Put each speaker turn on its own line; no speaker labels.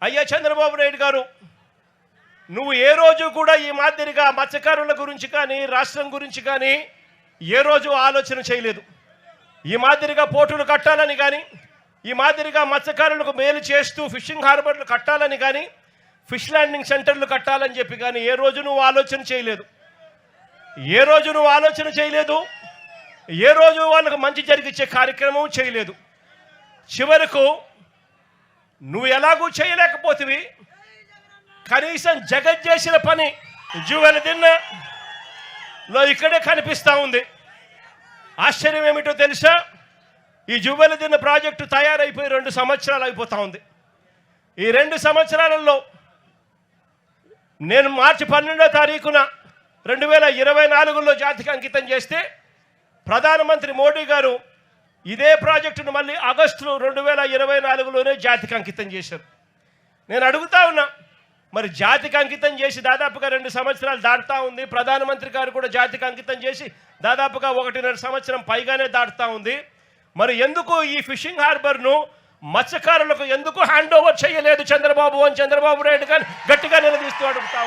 అయ్యా చంద్రబాబు నాయుడు గారు, నువ్వు ఏ రోజు కూడా ఈ మాదిరిగా మత్స్యకారుల గురించి కానీ రాష్ట్రం గురించి కానీ ఏ రోజు ఆలోచన చేయలేదు. ఈ మాదిరిగా పోర్టులు కట్టాలని కానీ, ఈ మాదిరిగా మత్స్యకారులకు మేలు చేస్తూ ఫిషింగ్ హార్బర్లు కట్టాలని కానీ, ఫిష్ ల్యాండింగ్ సెంటర్లు కట్టాలని చెప్పి కానీ ఏ రోజు నువ్వు ఆలోచన చేయలేదు. ఏ రోజు నువ్వు ఆలోచన చేయలేదు. ఏ రోజు వాళ్ళకు మంచి జరిగించే కార్యక్రమం చేయలేదు. చివరకు నువ్వు ఎలాగూ చేయలేకపోతివి. కనీసం జగత్ చేసిన పని జువెలదిన్నలో ఇక్కడే కనిపిస్తూ ఉంది. ఆశ్చర్యం ఏమిటో తెలుసా? ఈ జువెలదిన్న ప్రాజెక్టు తయారైపోయి 2 సంవత్సరాలు అయిపోతూ ఉంది. ఈ 2 సంవత్సరాలలో నేను మార్చి 12వ తారీఖున 2024లో జాతికి అంకితం చేస్తే ప్రధానమంత్రి మోడీ గారు ఇదే ప్రాజెక్టును మళ్ళీ ఆగస్టు 2024లోనే జాతికి అంకితం చేశారు. నేను అడుగుతా ఉన్నా, మరి జాతికి అంకితం చేసి దాదాపుగా 2 సంవత్సరాలు దాటుతూ ఉంది. ప్రధానమంత్రి గారు కూడా జాతికి అంకితం చేసి దాదాపుగా 1.5 సంవత్సరం పైగానే దాటుతూ ఉంది. మరి ఎందుకు ఈ ఫిషింగ్ హార్బర్ను మత్స్యకారులకు ఎందుకు హ్యాండ్ ఓవర్ చేయలేదు చంద్రబాబు అని చంద్రబాబు నాయుడు గారు గట్టిగా నిలదీస్తూ అడుగుతా